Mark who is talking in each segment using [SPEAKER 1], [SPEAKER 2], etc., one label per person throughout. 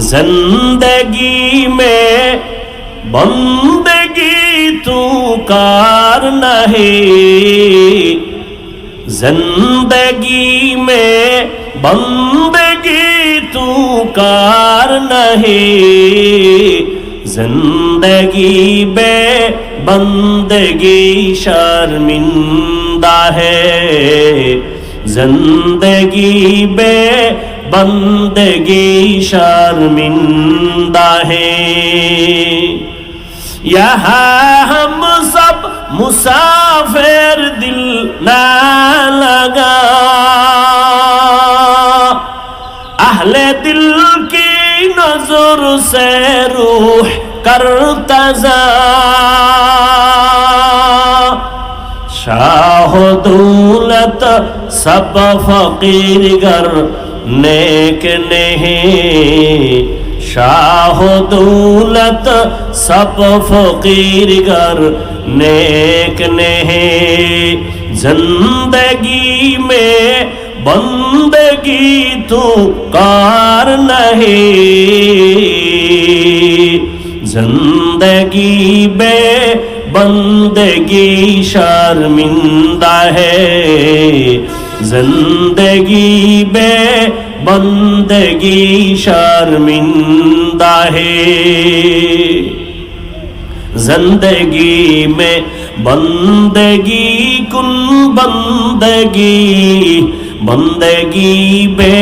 [SPEAKER 1] जिंदगी में बंदगी तू कार नहीं, जिंदगी में बंदगी तू कार नहीं, जिंदगी बे बंदगी शर्मिंदा है, जिंदगी बे बंदगी शर्मिंदा है। यहाँ हम सब मुसाफिर दिल ना लगा, अहले दिल की नजर से रूह करता जा, शाह दौलत सब फकीर गर नेक नहीं, शाह दौलत सब फकीर गर नेक नहीं, जिंदगी में बंदगी तू कार नहीं, जिंदगी बे बंदगी शर्मिंदा है, जिंदगी बे बंदगी शर्मिंदा है। जिंदगी में बंदगी कुन बंदगी, बंदगी बे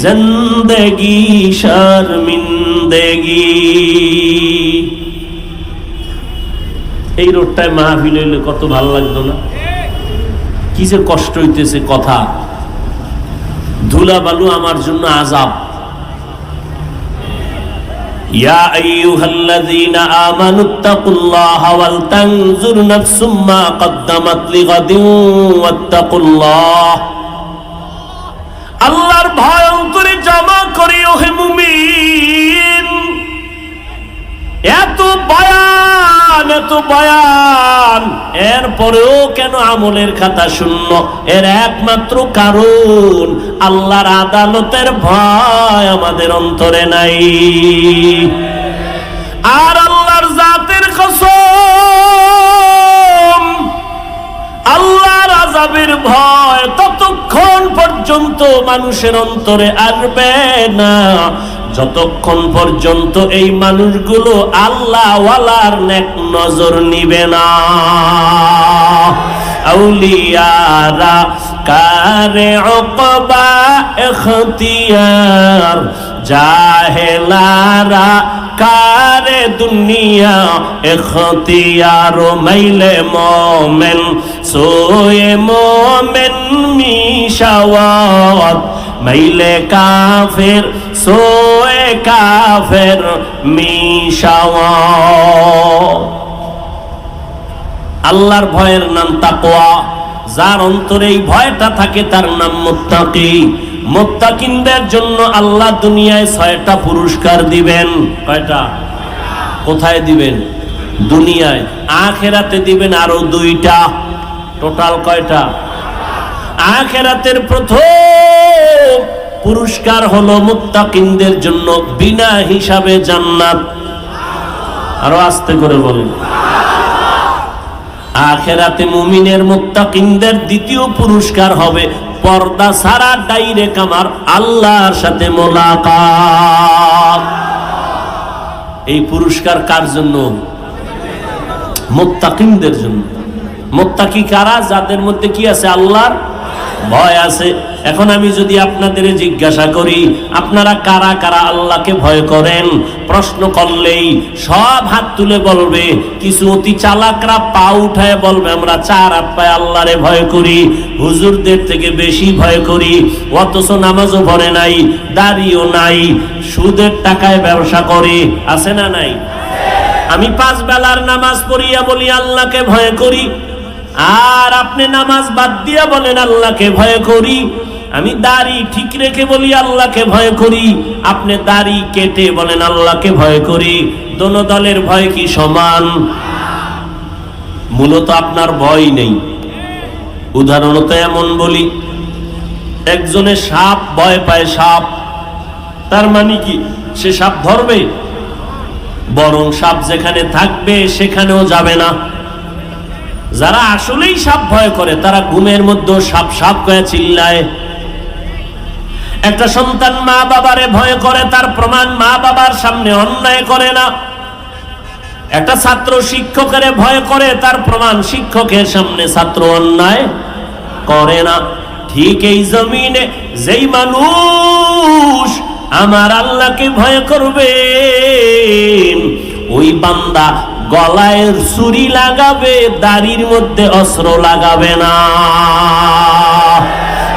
[SPEAKER 1] जिंदगी शर्मिंदगी। এই রোডটায় মাহফিল হইলে কত ভালো লাগতো না, কি যে কষ্ট হইতেছে কথা, ধুলা বালু আমার জন্য আযাব। ইয়া আইয়ুহাল্লাযীনা আমানুত্তাকুল্লাহা ওয়াল তানজুর নাফসুম মা কদ্দামাত লিগাদিন ওয়াত্তাকুল্লাহ। আল্লাহর ভয় অন্তরে জমা করিও হে মুমিন। এত বয়ান, এত বয়ান, এরপরেও কেন আমলের খাতা শূন্য? এর একমাত্র কারণ আল্লাহর আদালতের ভয় আমাদের অন্তরে নাই। আর আল্লাহর জাতের কসম, আল্লাহর আযাবের ভয় ততক্ষণ পর্যন্ত মানুষের অন্তরে আসবে না যতক্ষণ পর্যন্ত এই মানুষগুলো আল্লাহ ওয়ালার নেক নজর নিবে না। আউলিয়ারা কারে উকবা ইখতিয়ার, জাহেলারা কারে দুনিয়া ইখতিয়ার। মাইলে মোমেন সোয়ে মোমেন মিশাওয়াত, মাইলে কাফের সোয়ে কাফের মিশাওয়াত। আল্লাহর ভয়ের নাম তাকওয়া। যার অন্তরে এই ভয়টা থাকে তার নাম মুত্তাকি। মুত্তাকিনদের জন্য আল্লাহ দুনিয়ায় 6টা পুরস্কার দিবেন। কয়টা? কোথায় দিবেন? দুনিয়ায়। আখিরাতে দিবেন আরো 2টা। টোটাল কয়টা? আখিরাতের প্রথম পুরস্কার হলো মুত্তাকিনদের জন্য বিনা হিসাবে জান্নাত। আরো আস্তে করে বলেন। আখিরাতে মুমিনের মুত্তাকিনদের দ্বিতীয় পুরস্কার হবে পর্দা ছাড়া ডাইরেক্ট আমার আল্লাহর সাথে মোলাকাত। এই পুরস্কার কার জন্য? মুত্তাকিনদের জন্য। মুত্তাকি কারা? যাদের মধ্যে কি আছে? আল্লাহর ভয় আছে। এখন আমি যদি আপনাদের জিজ্ঞাসা করি আপনারা কারা কারা আল্লাহকে ভয় করেন, প্রশ্ন করলেই সব হাত তুলে বলবে। কিছু অতি চালাকরা পা উঠায় বলবে আমরা 4 হাত পায়ে আল্লাহরে ভয় করি, হুজুরদের থেকে বেশি ভয় করি, অথচ নামাজও পড়ে নাই, দাড়িও নাই, সুদের টাকায় ব্যবসা করে। আছে না নাই? আমি 5 বেলার নামাজ পড়িয়া বলি আল্লাহকে ভয় করি, আর আপনি নামাজ বাদ দিয়া বলেন আল্লাহকে ভয় করি। আমি দাড়ি ঠিক রেখে বলি আল্লাহকে ভয় করি, আপনি দাড়ি কেটে বলেন আল্লাহকে ভয় করি। দোনো দলের ভয় কি সমান? মূলত আপনার ভয় নেই। উদাহরণত এমন বলি, একজনে সাপ ভয় পায়, সাপ, তার মানে কি সে সাপ ধরবে? বরং সাপ যেখানে থাকবে সেখানেও যাবে না। যারা আসলেই সাপ ভয় করে তারা ঘুমের মধ্যে সাপ সাপ করে চিল্লায়। একটা সন্তান মা বাবারে ভয় করে, তার প্রমাণ মা বাবার সামনে অন্যায় করে না। একটা ছাত্র শিক্ষকের ভয় করে, তার প্রমাণ শিক্ষকের সামনে ছাত্র অন্যায় করে না। ঠিক এই জমিনে যেই মানুষ আমার আল্লাহকে ভয় করবে, ওই বান্দা গলায় ছুরি লাগাবে, দাড়ির মধ্যে অস্ত্র লাগাবে না।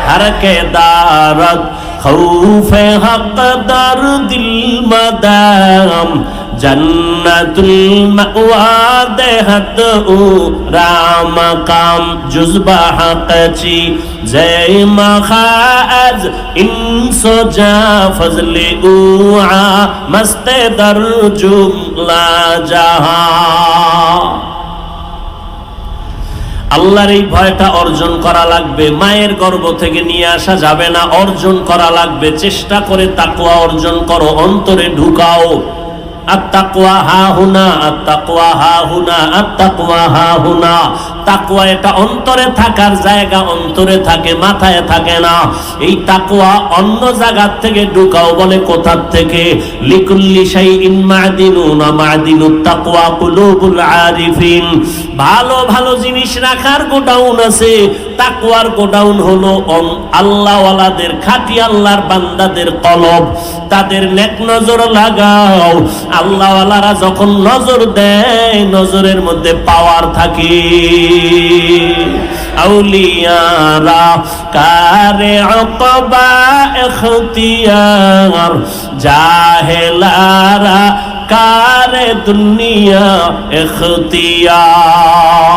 [SPEAKER 1] হরকে দারত খৌফে হক দর দিল মদাম জন্নতুল মাওয়া দেহত ও রাম কাম জুজবা হকচি জয় মখাজ ইনসো জা ফজলে উআ মস্তে দর জুমলা জাহা। আল্লাহর এই ভয়টা অর্জন করা লাগবে। মায়ের গর্ভ থেকে নিয়ে আসা যাবে না, অর্জন করা লাগবে। চেষ্টা করে তাকওয়া অর্জন করো, অন্তরে ঢুকাও। আত্তাকওয়া হাহুনা, আত্তাকওয়া হাহুনা, আত্তাকওয়া হাহুনা। তাকওয়া এটা অন্তরে থাকার জায়গা, অন্তরে থাকে, মাথায় থাকে না। এই তাকওয়া অন্য জায়গা থেকে ঢুকাও। বলে কোথা থেকে? লিকুল্লি শাইইন মাদিনুন, মাদিনুত তাকওয়া কুলুবুল আরিফিন। ভালো ভালো জিনিস রাখার গোডাউন আছে, তাকওয়ার গোডাউন হলো আল্লাহওয়ালাদের, খাঁটি আল্লাহর বান্দাদের কলব। তাদের নেক নজর লাগাও। আল্লাহওয়ালারা যখন নজর দেয়, নজরের মধ্যে পাওয়ার থাকে। আউলিয়ারা কারে উকবা ইখতিয়ার, জাহেলারা কারে দুনিয়া ইখতিয়ার।